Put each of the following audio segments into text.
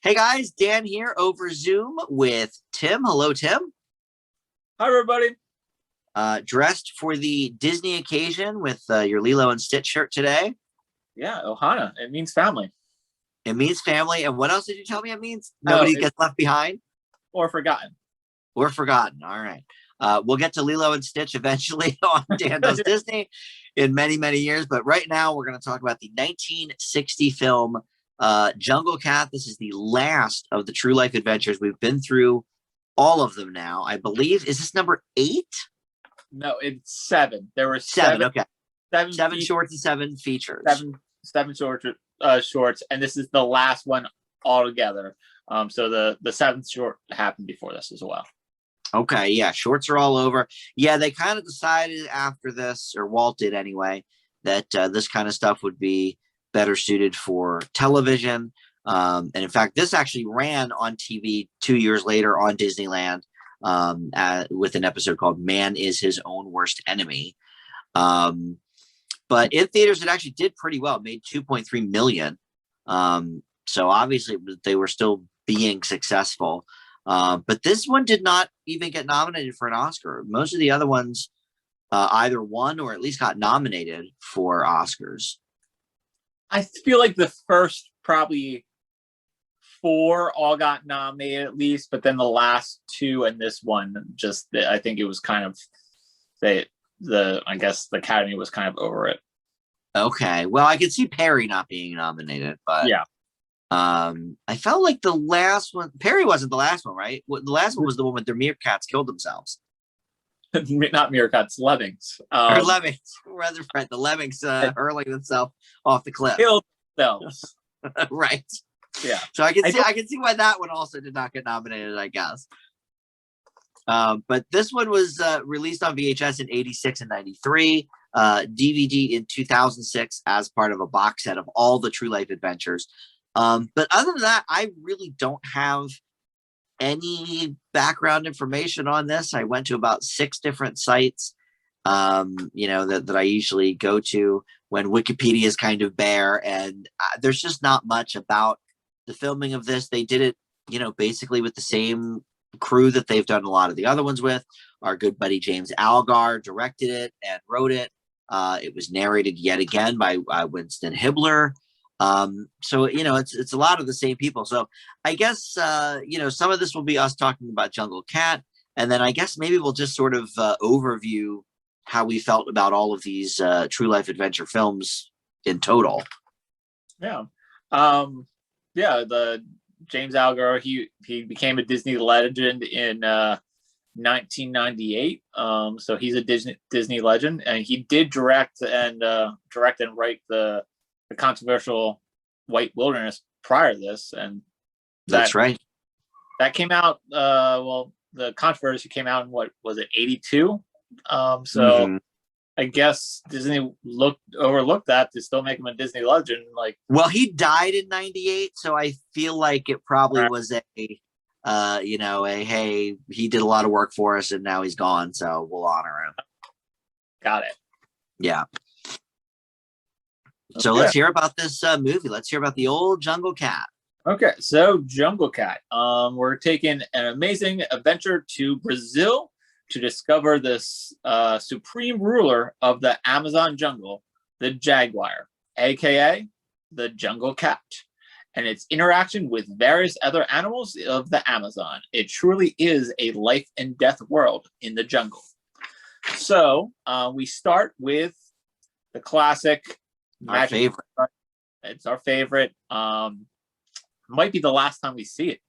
Hey guys, Dan here over Zoom with Tim. Hello, Tim. Hi, everybody. Dressed for the Disney occasion with your Lilo and Stitch shirt today. Yeah, Ohana. It means family. It means family. And what else did you tell me it means? Oh, Nobody gets left behind or forgotten. or forgotten. All right. We'll get to Lilo and Stitch eventually on Dan Does Disney in many, many years. But right now, we're going to talk about the 1960 film Jungle Cat. This is the last of the true life adventures. We've been through all of them now. I believe, is this number 8? No, it's 7. There were seven. seven. Okay. Seven shorts and 7 features. Seven shorts, and this is the last one altogether. So the 7th short happened before this as well. Okay, yeah, shorts are all over. Yeah, they kind of decided after this, or Walt did anyway, that this kind of stuff would be better suited for television. And in fact, this actually ran on TV 2 years later on Disneyland with an episode called Man is His Own Worst Enemy. But in theaters, it actually did pretty well. It made 2.3 million. So obviously they were still being successful. But this one did not even get nominated for an Oscar. Most of the other ones either won or at least got nominated for Oscars. I feel like the first probably 4 all got nominated at least, but then the last 2 and this one I think it was kind of I guess the Academy was kind of over it. Okay, well, I could see Perry not being nominated, but yeah. I felt like the last one, Perry wasn't the last one, right? The last one was the one with the meerkats killed themselves. Not meerkats, lemmings. Or lemmings, rather, Fred. The lemmings hurling themselves off the cliff. Killed themselves. Right. Yeah. So I can see why that one also did not get nominated, I guess. But this one was released on VHS in 86 and 93, DVD in 2006 as part of a box set of all the true life adventures. But other than that, I really don't have any background information on this. I went to about 6 different sites, that I usually go to when Wikipedia is kind of bare, and there's just not much about the filming of this. They did it, basically with the same crew that they've done a lot of the other ones with. Our good buddy James Algar directed it and wrote it. It was narrated yet again by Winston Hibbler. So it's a lot of the same people. So I guess some of this will be us talking about Jungle Cat, and then I guess maybe we'll just sort of overview how we felt about all of these true life adventure films in total. Yeah. The James Algar, he became a Disney legend in 1998. So he's a Disney legend, and he did direct and write the controversial White Wilderness prior to this, and that's right. That came out. The controversy came out in what was it, 82? I guess Disney overlooked that to still make him a Disney legend. Well, he died in 98, so I feel like it probably was a hey, he did a lot of work for us and now he's gone, so we'll honor him. Got it. Yeah. So let's hear about this movie. Let's hear about the old Jungle Cat. Okay, so Jungle Cat. We're taking an amazing adventure to Brazil to discover this supreme ruler of the Amazon jungle, the jaguar, aka the Jungle Cat, and its interaction with various other animals of the Amazon. It truly is a life and death world in the jungle. So we start with the classic. Our favorite. It's our favorite. Might be the last time we see it.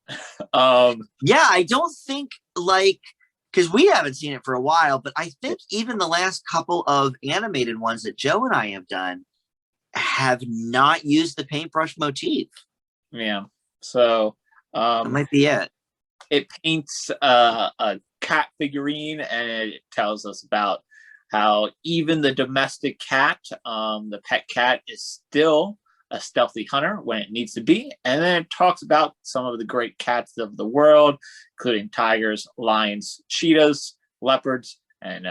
Yeah, I don't think because we haven't seen it for a while, but I think even the last couple of animated ones that Joe and I have done have not used the paintbrush motif. Yeah. So that might be it. It paints a cat figurine, and it tells us about how even the domestic cat, the pet cat, is still a stealthy hunter when it needs to be. And then it talks about some of the great cats of the world, including tigers, lions, cheetahs, leopards, and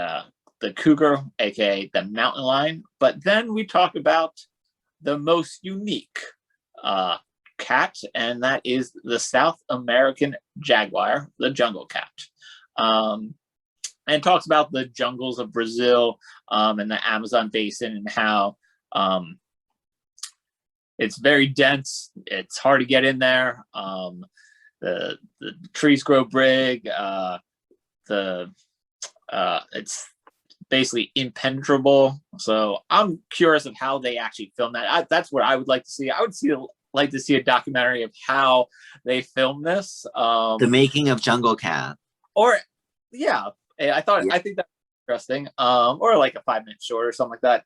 the cougar, aka the mountain lion. But then we talk about the most unique cat, and that is the South American jaguar, the jungle cat. And talks about the jungles of Brazil and the Amazon basin, and how it's very dense. It's hard to get in there. The trees grow big. It's basically impenetrable. So I'm curious of how they actually film that. That's what I would like to see. I would like to see a documentary of how they film this. The making of Jungle Cat. Or yeah, I think that's interesting. Or like a 5-minute short or something like that.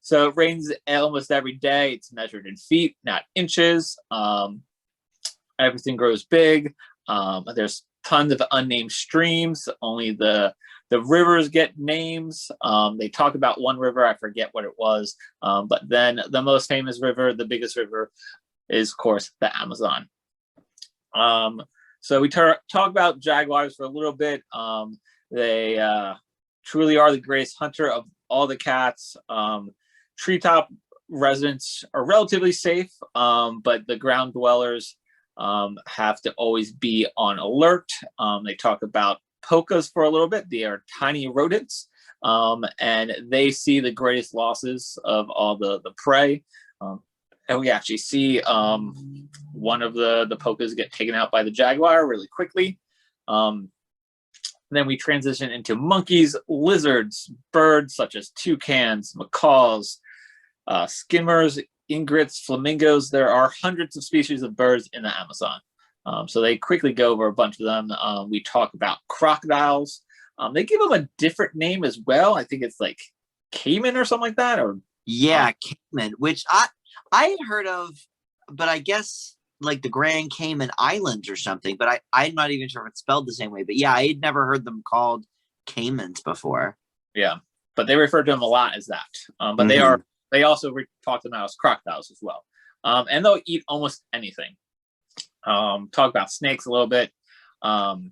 So it rains almost every day. It's measured in feet, not inches. Everything grows big. There's tons of unnamed streams. Only the rivers get names. They talk about one river, I forget what it was. But then the most famous river, the biggest river, is of course the Amazon. So we talk about jaguars for a little bit. They truly are the greatest hunter of all the cats. Treetop residents are relatively safe, but the ground dwellers have to always be on alert. They talk about pokas for a little bit. They are tiny rodents, and they see the greatest losses of all the prey. And we actually see one of the pokas get taken out by the jaguar really quickly. Then we transition into monkeys, lizards, birds such as toucans, macaws, skimmers, egrets, flamingos. There are hundreds of species of birds in the Amazon. So they quickly go over a bunch of them. We talk about crocodiles. They give them a different name as well. I think it's like caiman or something like that. Or caiman, which I had heard of, but I guess like the Grand Cayman Islands or something. But I'm not even sure if it's spelled the same way. But yeah, I had never heard them called caimans before. Yeah, but they refer to them a lot as that. But they also talk to them as crocodiles as well. And they'll eat almost anything. Talk about snakes a little bit. And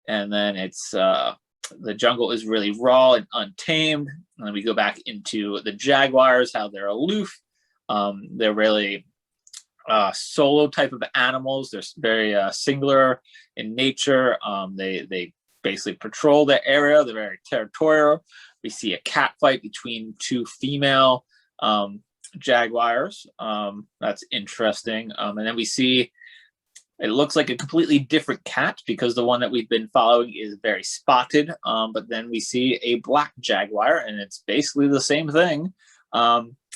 then it's the jungle is really raw and untamed. And then we go back into the jaguars, how they're aloof. They're really solo type of animals. They're very singular in nature. They basically patrol the area. They're very territorial. We see a cat fight between two female jaguars. That's interesting. And then we see it looks like a completely different cat because the one that we've been following is very spotted. But then we see a black jaguar, and it's basically the same thing.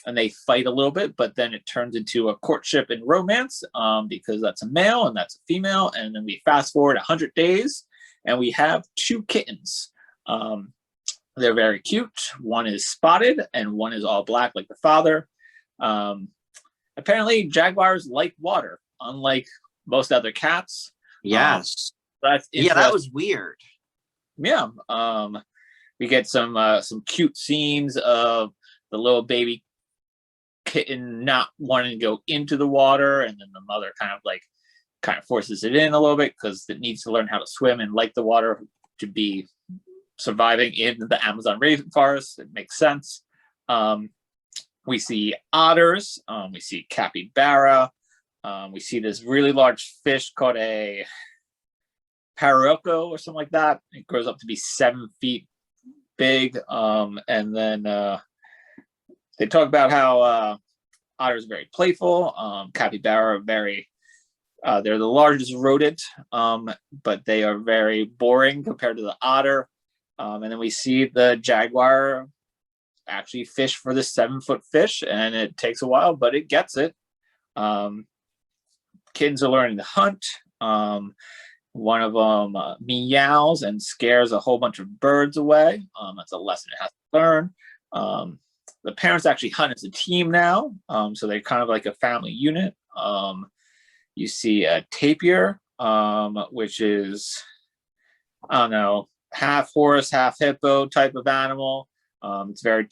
And they fight a little bit, but then it turns into a courtship and romance because that's a male and that's a female. And then we fast forward 100 days, and we have two kittens. They're very cute. One is spotted, and one is all black like the father. Apparently, jaguars like water, unlike most other cats. Yes. That's that was weird. Yeah. We get some cute scenes of the little baby kitten not wanting to go into the water, and then the mother kind of forces it in a little bit because it needs to learn how to swim and like the water to be surviving in the Amazon rainforest. It makes sense. We see otters. We see capybara. We see this really large fish called a parroco or something like that. It grows up to be 7 feet big. And then they talk about how otters are very playful. Capybara are they're the largest rodent, but they are very boring compared to the otter. And then we see the jaguar actually fish for the 7-foot fish, and it takes a while, but it gets it. Kittens are learning to hunt. One of them meows and scares a whole bunch of birds away. That's a lesson it has to learn. The parents actually hunt as a team now, so they're kind of like a family unit. You see a tapir, which is, I don't know, half horse, half hippo type of animal. It's very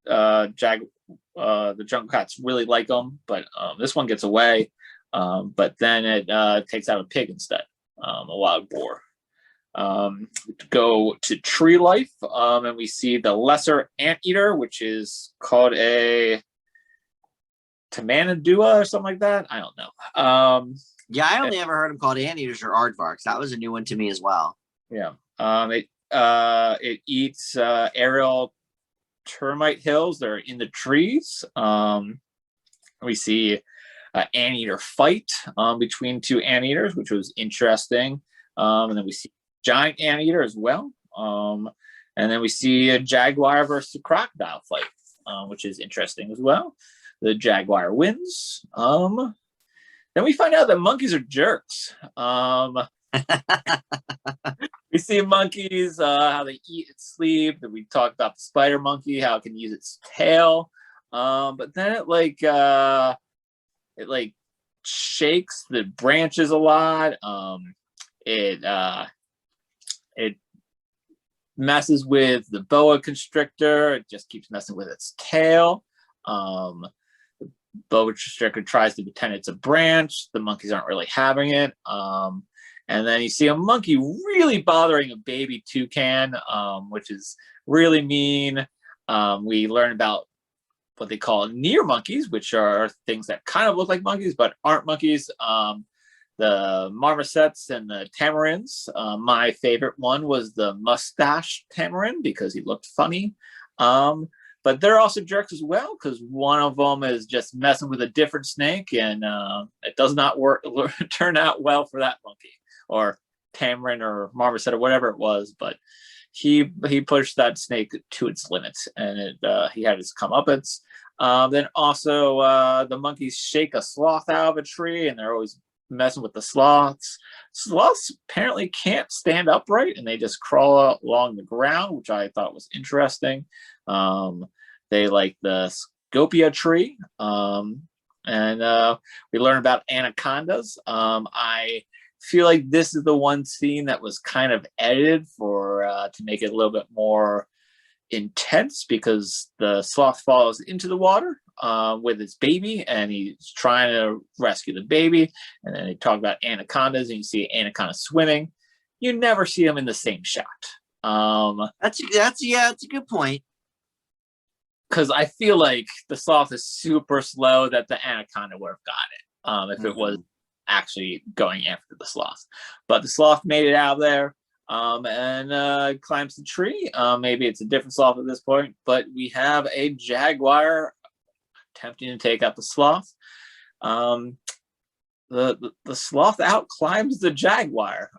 the jungle cats really like them, but this one gets away. But then it takes out a pig instead, a wild boar. Go to tree life, and we see the lesser anteater, which is called a Tamanadua or something like that. I don't know. Yeah, I only ever heard them called anteaters or aardvarks. That was a new one to me as well. Yeah. It eats aerial termite hills. They're in the trees. We see an anteater fight between two anteaters, which was interesting. And then we see giant anteater as well. And then we see a jaguar versus a crocodile fight, which is interesting as well. The jaguar wins. Then we find out that monkeys are jerks. We see monkeys, how they eat and sleep. We talked about the spider monkey, how it can use its tail. But then it shakes the branches a lot. It messes with the boa constrictor. It just keeps messing with its tail. The boa constrictor tries to pretend it's a branch. The monkeys aren't really having it. And then you see a monkey really bothering a baby toucan, which is really mean. We learn about what they call near monkeys, which are things that kind of look like monkeys but aren't monkeys. The marmosets and the tamarins. My favorite one was the mustache tamarin because he looked funny. But they're also jerks as well because one of them is just messing with a different snake, and it does not turn out well for that monkey or tamarin or marmoset or whatever it was. But he pushed that snake to its limits, and he had his comeuppance. Then also the monkeys shake a sloth out of a tree, and they're always messing with the sloths. Sloths apparently can't stand upright, and they just crawl along the ground, which I thought was interesting. They like the scopia tree, and we learn about anacondas. I feel like this is the one scene that was kind of edited for to make it a little bit more intense because the sloth falls into the water with its baby, and he's trying to rescue the baby. And then they talk about anacondas, and you see anaconda swimming. You never see them in the same shot. That's a good point. Because I feel like the sloth is super slow that the anaconda would have got it if it was actually going after the sloth. But the sloth made it out of there and climbs the tree. Maybe it's a different sloth at this point, but we have a jaguar attempting to take out the sloth. The sloth out climbs the jaguar,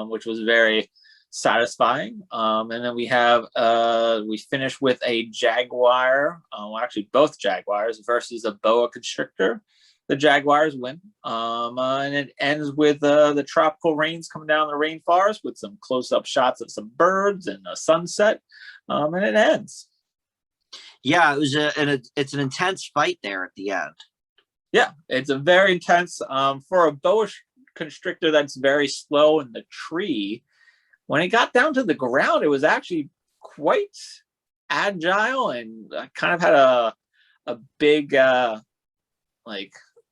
which was very satisfying. And then we finish with a jaguar, actually both jaguars versus a boa constrictor. The jaguars win, and it ends with the tropical rains coming down the rainforest with some close-up shots of some birds and a sunset, and it ends. Yeah, it was it's an intense fight there at the end. Yeah, it's a very intense for a boa constrictor that's very slow in the tree. When it got down to the ground, it was actually quite agile and kind of had a big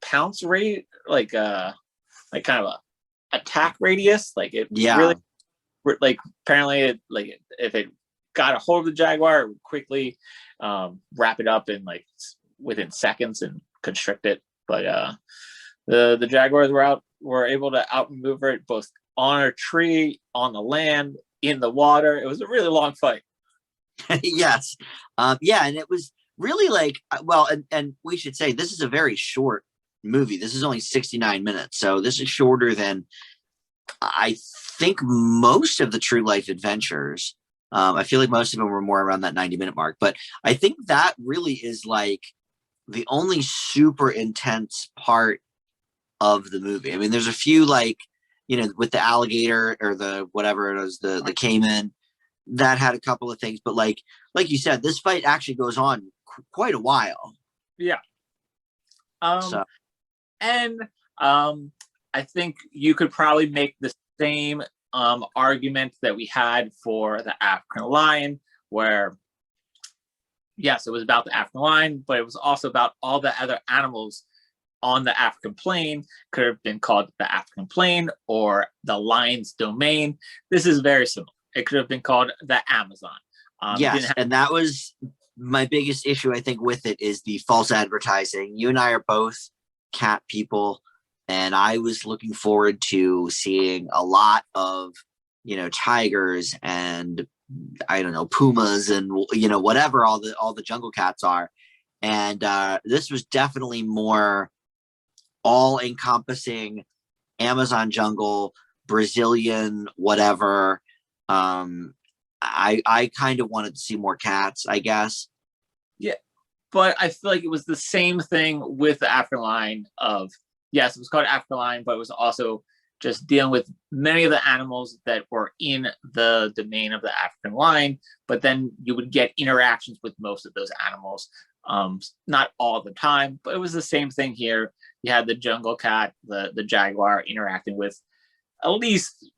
pounce rate, like kind of a attack radius. Like it really, like apparently it, like if it got a hold of the jaguar, it would quickly wrap it up in like within seconds and constrict it. But the jaguars were able to outmaneuver it both on a tree, on the land, in the water. It was a really long fight. Yes. Yeah, and it was really like, well, and we should say this is a very short movie. This is only 69 minutes. So this is shorter than I think most of the True Life Adventures. I feel like most of them were more around that 90-minute mark. But I think that really is like the only super intense part of the movie. I mean, there's a few like, with the alligator or the whatever it was, the caiman, that had a couple of things. But like you said, this fight actually goes on quite a while. Yeah. And I think you could probably make the same argument that we had for the African lion, where yes, it was about the African lion, but it was also about all the other animals on the African plain. Could have been called the African plain or the lion's domain. This is very similar. It could have been called the Amazon. Yes, and that was my biggest issue, I think, with it is the false advertising. You and I are both cat people, and I was looking forward to seeing a lot of, tigers and I don't know, pumas and whatever all the jungle cats are. And this was definitely more all encompassing Amazon jungle, Brazilian, whatever. I kind of wanted to see more cats, I guess. Yeah, but I feel like it was the same thing with the African lion of, yes, it was called African lion, but it was also just dealing with many of the animals that were in the domain of the African lion, but then you would get interactions with most of those animals. Not all the time, but it was the same thing here. You had the jungle cat, the jaguar interacting with at least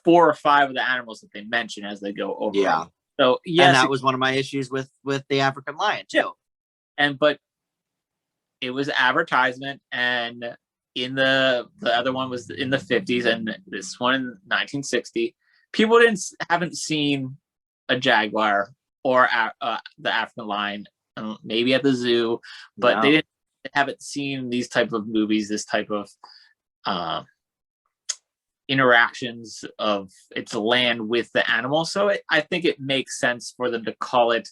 4 or 5 of the animals that they mention as they go over. Yeah. So yes, and that was one of my issues with the African lion too. But it was advertisement, and in the other one was in the 50s, and this one in 1960. People haven't seen a jaguar or the African lion, maybe at the zoo, but they haven't seen these type of movies, this type of interactions of its land with the animal. So I think it makes sense for them to call it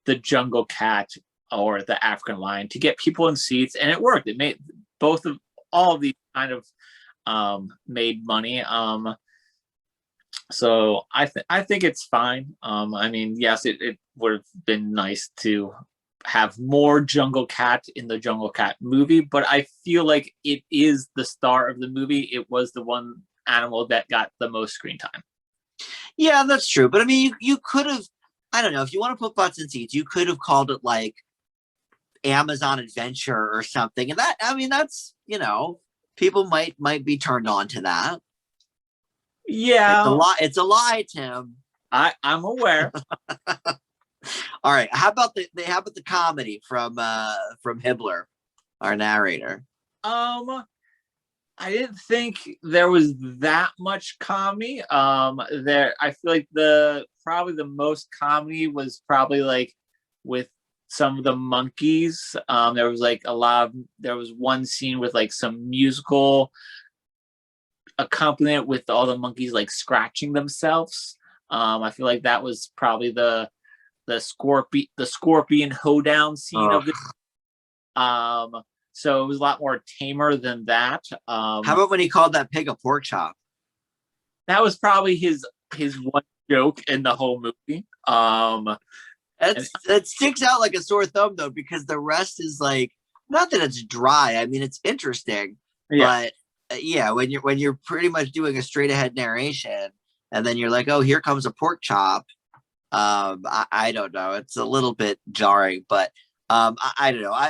the jungle cat or the African lion to get people in seats, and it worked. It made all of these kind of made money. So I think it's fine. I mean, yes, it would have been nice to have more jungle cat in the jungle cat movie, but I feel like it is the star of the movie. It was the one animal that got the most screen time. Yeah, that's true. But I mean, you could have, I don't know, if you want to put butts in seats, you could have called it like Amazon Adventure or something. And that, I mean, that's, people might be turned on to that. Yeah. It's a lie, Tim. I'm aware. All right. How about the comedy from Hibbler, our narrator? I didn't think there was that much comedy. I feel like probably the most comedy was probably like with some of the monkeys. There was like there was one scene with like some musical accompaniment with all the monkeys like scratching themselves. I feel like that was probably the scorpion hoedown scene of the. So it was a lot more tamer than that. How about when he called that pig a pork chop? That was probably his one joke in the whole movie. That sticks out like a sore thumb though, because the rest is like, not that it's dry. I mean, it's interesting, but when you're pretty much doing a straight ahead narration, and then you're like, oh, here comes a pork chop. I don't know. It's a little bit jarring, but I don't know.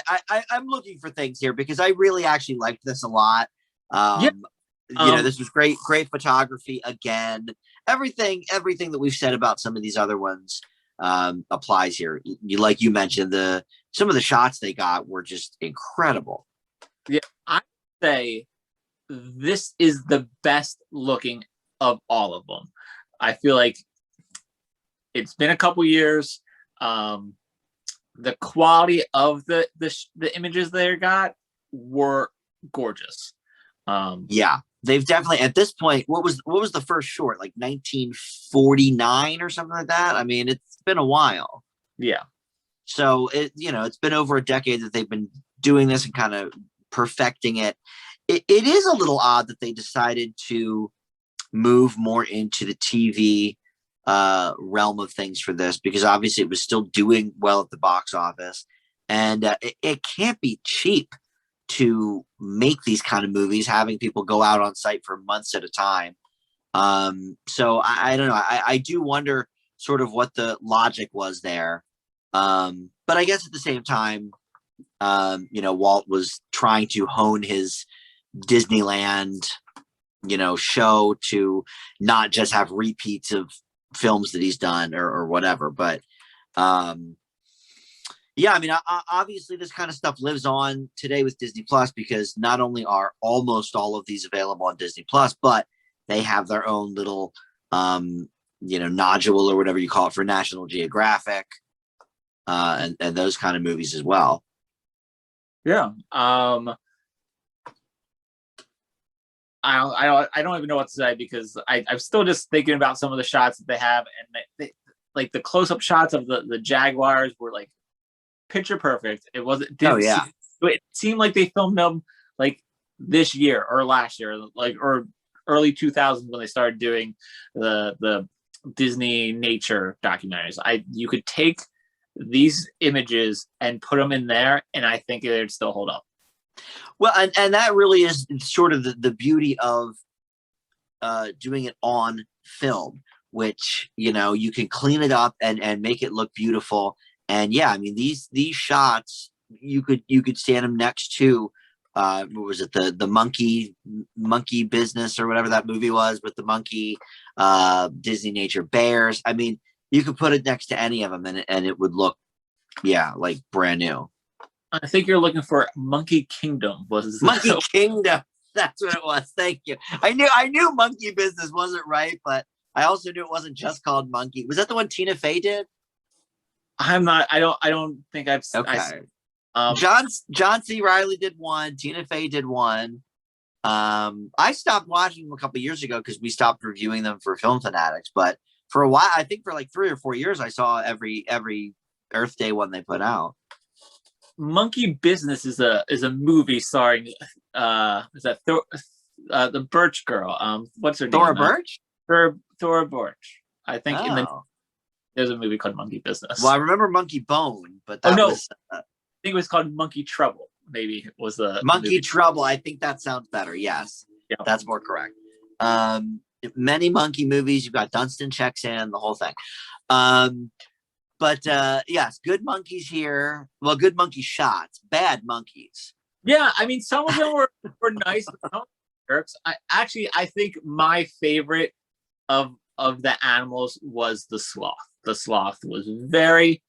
I'm looking for things here because I really actually liked this a lot. This was great photography again. Everything that we've said about some of these other ones applies here. Like you mentioned, some of the shots they got were just incredible. Yeah, I say this is the best looking of all of them. I feel like it's been a couple years. The quality of the images they got were gorgeous. They've definitely, at this point, what was the first short, like 1949 or something like that? I mean, it's been a while. Yeah. So it's been over a decade that they've been doing this and kind of perfecting it. It is a little odd that they decided to move more into the TV realm of things for this, because obviously it was still doing well at the box office, and it can't be cheap to make these kind of movies, having people go out on site for months at a time. So I don't know. I do wonder sort of what the logic was there. But I guess at the same time, Walt was trying to hone his Disneyland, show to not just have repeats of films that he's done or whatever. But I mean, obviously this kind of stuff lives on today with Disney Plus, because not only are almost all of these available on Disney Plus, but they have their own little nodule or whatever you call it for National Geographic. and those kind of movies as well. Yeah. I don't even know what to say, because I'm still just thinking about some of the shots that they have, and like the close-up shots of the Jaguars were like picture perfect. It seemed like they filmed them like this year or last year, like, or early 2000s, when they started doing the Disney nature documentaries. You could take these images and put them in there, and I think it would still hold up. Well, and that really is sort of the beauty of doing it on film, which, you know, you can clean it up and make it look beautiful. And yeah, I mean, these shots, you could stand them next to what was it, the monkey business, or whatever that movie was with the monkey, Disney nature bears. I mean, you could put it next to any of them, and it would look, yeah, like brand new. I think you're looking for Monkey Kingdom. Monkey Kingdom. That's what it was. Thank you. I knew Monkey Business wasn't right, but I also knew it wasn't just called Monkey. Was that the one Tina Fey did? I'm not. I don't think I've. Okay. John C. Reilly did one. Tina Fey did one. I stopped watching them a couple years ago because we stopped reviewing them for Film Fanatics. But for a while, I think for like 3 or 4 years, I saw every Earth Day one they put out. Monkey Business is a movie starring is that the Birch girl? What's her name? Thora Birch? Thora Birch. I think there's a movie called Monkey Business. Well, I remember Monkey Bone, but that was I think it was called Monkey Trouble. Maybe was the Monkey movie. Trouble. I think that sounds better. Yes, yeah. That's more correct. Many monkey movies. You've got Dunstan Checks In, the whole thing. But yes, good monkeys here. Well, good monkey shots, bad monkeys. Yeah, I mean, some of them were nice. Some jerks. I think my favorite of the animals was the sloth. The sloth was very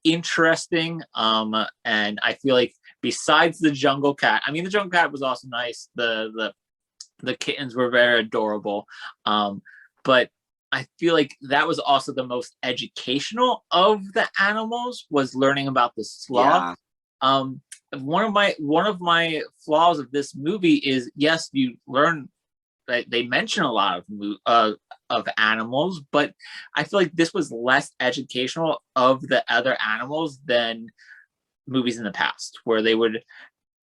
interesting. And I feel like besides the jungle cat, I mean, the jungle cat was also nice. The kittens were very adorable. But I feel like that was also the most educational of the animals, was learning about the sloth. Yeah. One of my flaws of this movie is, yes, you learn that they mention a lot of animals, but I feel like this was less educational of the other animals than movies in the past, where they would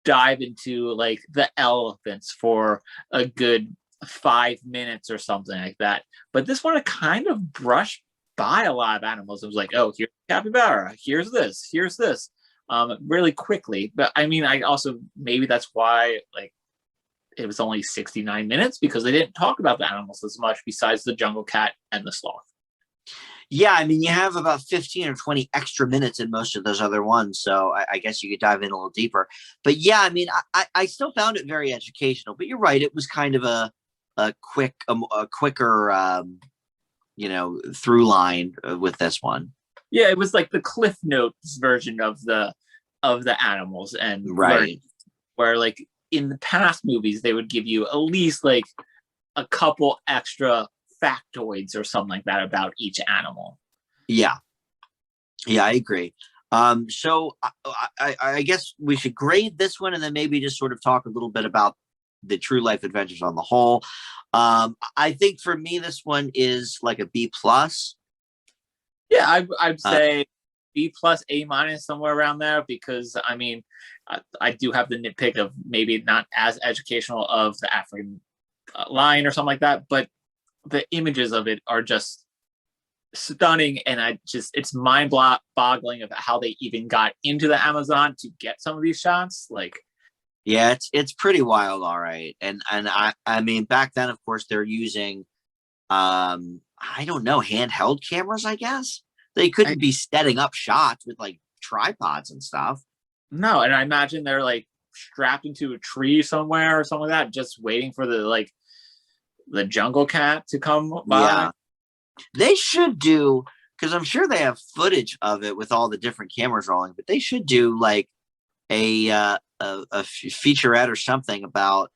dive into like the elephants for a good 5 minutes or something like that. But this one, kind of brushed by a lot of animals. It was like, oh, here's capybara, here's this, really quickly. But I mean, I also, maybe that's why like it was only 69 minutes, because they didn't talk about the animals as much besides the jungle cat and the sloth. Yeah, I mean, you have about 15 or 20 extra minutes in most of those other ones, so I guess you could dive in a little deeper. But yeah, I mean, I still found it very educational. But you're right, it was kind of a quicker, through line with this one. Yeah, it was like the Cliff Notes version of the animals, and right, where like in the past movies they would give you at least like a couple extra factoids or something like that about each animal. Yeah, I agree. So I guess we should grade this one, and then maybe just sort of talk a little bit about the True Life Adventures on the whole. I think for me, this one is like a B+. Yeah, I'd say B+, A-, somewhere around there, because I mean, I do have the nitpick of maybe not as educational of the African lion or something like that, but the images of it are just stunning, and it's mind-boggling of how they even got into the Amazon to get some of these shots. Like, yeah, it's pretty wild, all right. And I mean, back then, of course, they're using I don't know, handheld cameras, I guess. They couldn't be setting up shots with like tripods and stuff. No, and I imagine they're like strapped into a tree somewhere or something like that, just waiting for the jungle cat to come by. Yeah, they should do, because I'm sure they have footage of it with all the different cameras rolling, but they should do like a featurette or something about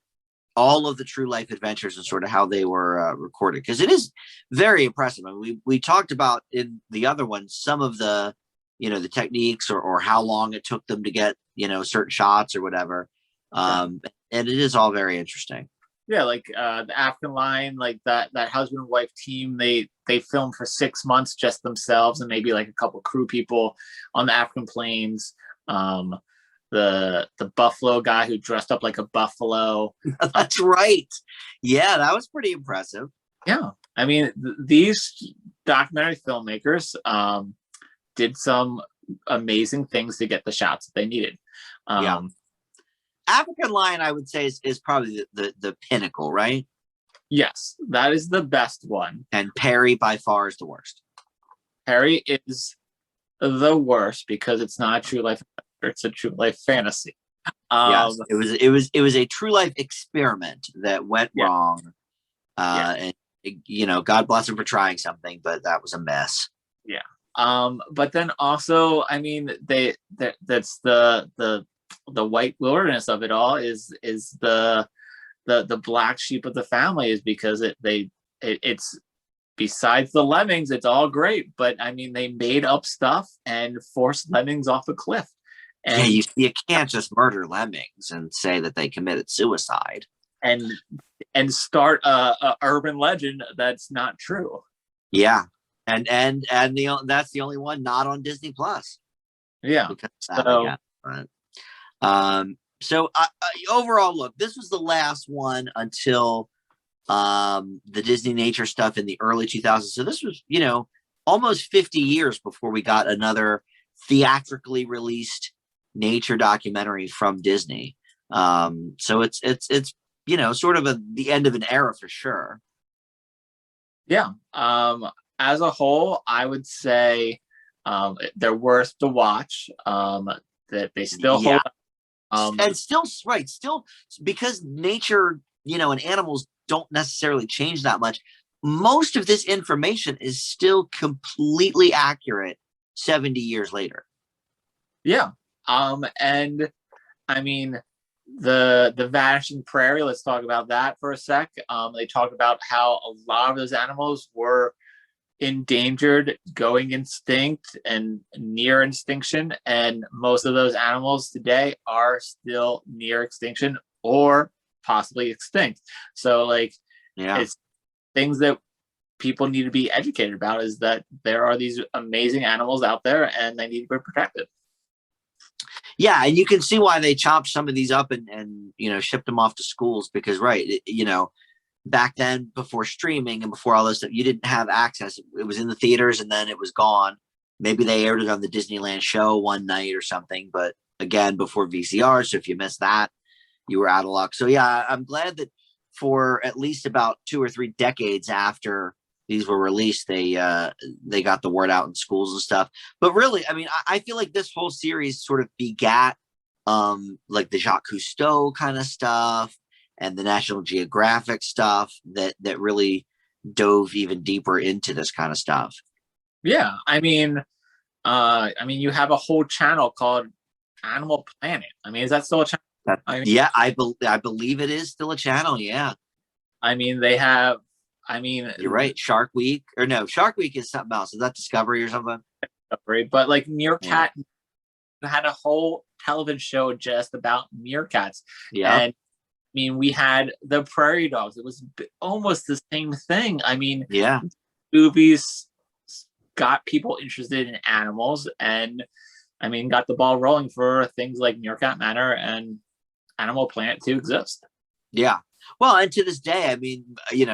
all of the True Life Adventures and sort of how they were recorded, because it is very impressive. I mean, we talked about in the other one some of the the techniques or how long it took them to get, certain shots or whatever. And it is all very interesting. Yeah, like the African Lion, like that husband and wife team, they filmed for 6 months just themselves and maybe like a couple crew people on the African plains. The buffalo guy who dressed up like a buffalo. That's right. Yeah, that was pretty impressive. Yeah, I mean these documentary filmmakers did some amazing things to get the shots that they needed. Yeah. African Lion, I would say, is probably the pinnacle, right? Yes, that is the best one. And Perry by far is the worst. Perry is the worst because it's not a true life adventure, it's a true life fantasy. Yes, it was a true life experiment that went wrong. And God bless him for trying something, but that was a mess. Yeah. But then also, I mean, that's the white wilderness of it all is the black sheep of the family, is because it's besides the lemmings, it's all great, but I mean they made up stuff and forced lemmings off a cliff. And you can't just murder lemmings and say that they committed suicide and start a urban legend that's not true. Yeah, and that's the only one not on Disney Plus. Yeah. So overall, look, this was the last one until the Disney nature stuff in the early 2000s. So this was, almost 50 years before we got another theatrically released nature documentary from Disney. So it's sort of the end of an era for sure. Yeah. As a whole, I would say they're worth to watch. That they still hold up. And still because nature, and animals don't necessarily change that much. Most of this information is still completely accurate 70 years later. Yeah. And I mean, the vanishing prairie, let's talk about that for a sec. They talk about how a lot of those animals were endangered, going extinct, and near extinction, and most of those animals today are still near extinction or possibly extinct. So it's things that people need to be educated about, is that there are these amazing animals out there and they need to be protected. Yeah, and you can see why they chopped some of these up and shipped them off to schools, because back then, before streaming and before all this stuff, you didn't have access. It was in the theaters and then it was gone. Maybe they aired it on the Disneyland show one night or something, but again, before VCR. So if you missed that, you were out of luck. So yeah, I'm glad that for at least about 2 or 3 decades after these were released, they got the word out in schools and stuff. But really, I mean, I feel like this whole series sort of begat like the Jacques Cousteau kind of stuff and the National Geographic stuff that really dove even deeper into this kind of stuff. Yeah, I mean, you have a whole channel called Animal Planet. I mean, is that still a channel? I believe it is still a channel. Yeah. I mean, they have. I mean, you're right. Shark Week, or no, Shark Week is something else. Is that Discovery or something? Discovery, but like Meerkat had a whole television show just about meerkats. Yeah. And I mean, we had the prairie dogs. It was almost the same thing. I mean, movies got people interested in animals, and I mean, got the ball rolling for things like Meerkat Manor and Animal Planet to exist. Yeah. Well, and to this day, I mean,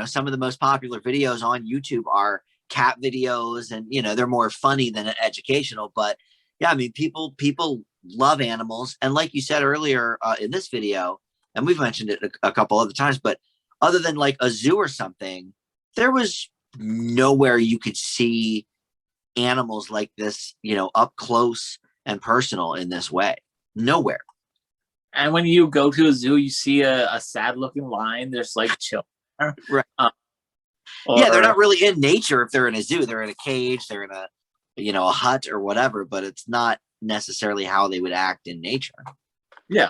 some of the most popular videos on YouTube are cat videos, and they're more funny than educational. But yeah, I mean, people love animals, and like you said earlier in this video, and we've mentioned it a couple other times, but other than like a zoo or something, there was nowhere you could see animals like this, up close and personal in this way. Nowhere. And when you go to a zoo, you see a sad-looking lion. There's like children, right? They're not really in nature. If they're in a zoo, they're in a cage. They're in a hut or whatever. But it's not necessarily how they would act in nature. Yeah.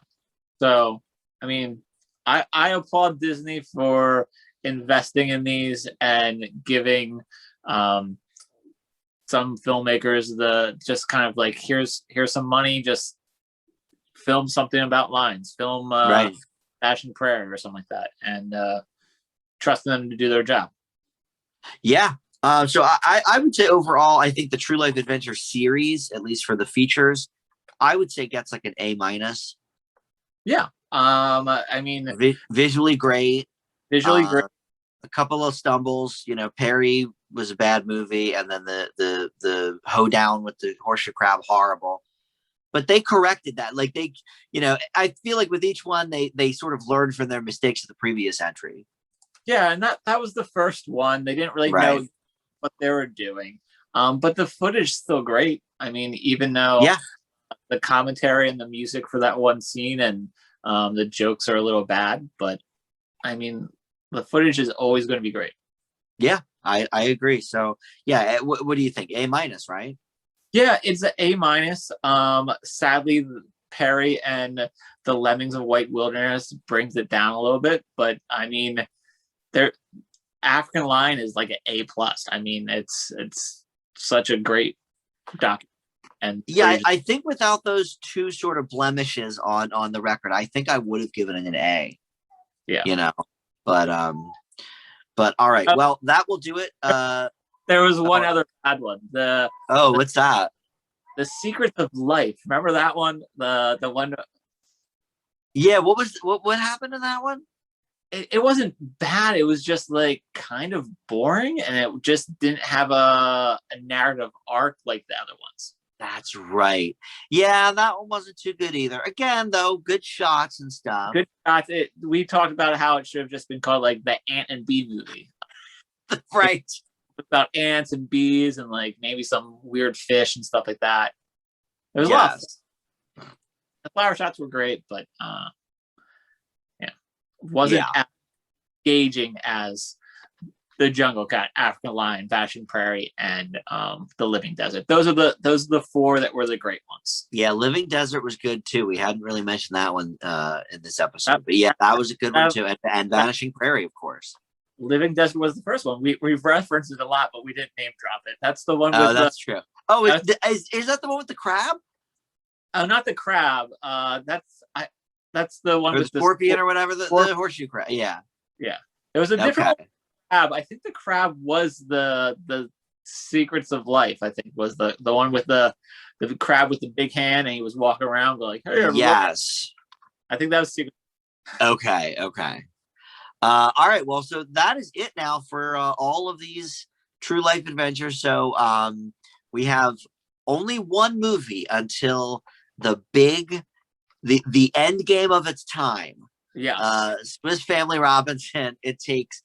So, I mean, I applaud Disney for investing in these and giving some filmmakers, the just kind of like, here's some money, just film something about lines, film Right. Passion Prayer or something like that, and trusting them to do their job. Yeah. So I would say overall, I think the True Life Adventure series, at least for the features, I would say gets like an A minus. Yeah. I mean, Visually great. visually great. A couple of stumbles. You know, Perry was a bad movie, and then the hoedown with the horseshoe crab, horrible. But they corrected that. Like they, you know, I feel like with each one, they sort of learned from their mistakes of the previous entry. Yeah, and that was the first one. They didn't really Right. know what they were doing. But the footage is still great. I mean, even though Yeah. the commentary and the music for that one scene and the jokes are a little bad, but I mean, the footage is always going to be great. Yeah, I agree. So yeah, what do you think? A minus, right? Yeah, it's an A minus. Sadly, Perry and the Lemmings of White Wilderness brings it down a little bit, but I mean, their African Lion is like an A plus. I mean, it's such a great doc. And Yeah, I think without those two sort of blemishes on the record, I think I would have given it an A. Yeah, you know, but all right. Well, that will do it. There was one other bad one. What's that? The Secrets of Life. Remember that one? The one. Yeah. What happened to that one? It wasn't bad. It was just like kind of boring, and it just didn't have a narrative arc like the other ones. That's right. Yeah, that one wasn't too good either. Again, though, good shots and stuff. Good shots. We talked about how it should have just been called like the Ant and Bee movie. Right. About ants and bees and like maybe some weird fish and stuff like that. It was a lot of fun. The flower shots were great, but yeah, wasn't as engaging as the Jungle Cat, African Lion, Fashion Prairie, and the Living Desert. Those are the four that were the great ones. Yeah, Living Desert was good too. We hadn't really mentioned that one in this episode, but yeah, that was a good one too. And Vanishing Prairie, of course. Living Desert was the first one. We've referenced it a lot, but we didn't name drop it. That's the one. Oh, that's true. Oh, is that the one with the crab? Oh, not the crab. That's the one with the scorpion or whatever. The horseshoe crab. Yeah. Yeah. It was a different crab. I think the crab was the Secrets of Life. I think was the one with the crab with the big hand, and he was walking around like, "Hey, everybody." Yes. I think that was Secret. Okay. All right. Well, so that is it now for all of these True Life adventures. So we have only one movie until the end game of its time. Yeah. Swiss Family Robinson. It takes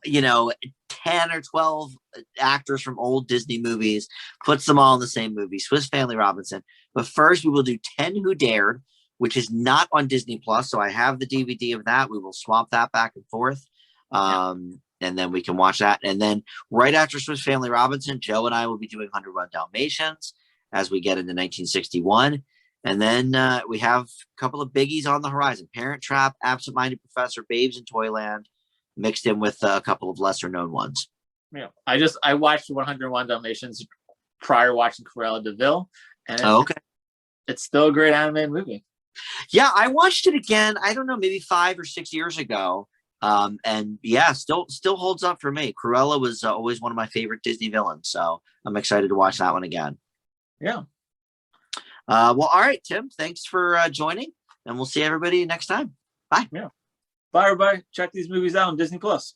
10 or 12 actors from old Disney movies, puts them all in the same movie, Swiss Family Robinson. But first we will do 10 Who Dared, which is not on Disney Plus. So I have the DVD of that. We will swap that back and forth. And then we can watch that. And then right after Swiss Family Robinson, Joe and I will be doing 101 Dalmatians as we get into 1961. And then we have a couple of biggies on the horizon: Parent Trap, Absent Minded Professor, Babes in Toyland, mixed in with a couple of lesser known ones. Yeah. I watched 101 Dalmatians prior to watching Cruella de Vil. And it's still a great animated movie. Yeah, I watched it again. I don't know, maybe 5 or 6 years ago. And yeah, still holds up for me. Cruella was always one of my favorite Disney villains. So I'm excited to watch that one again. Yeah. Well, all right, Tim, thanks for joining, and we'll see everybody next time. Bye. Yeah. Bye, everybody. Check these movies out on Disney Plus.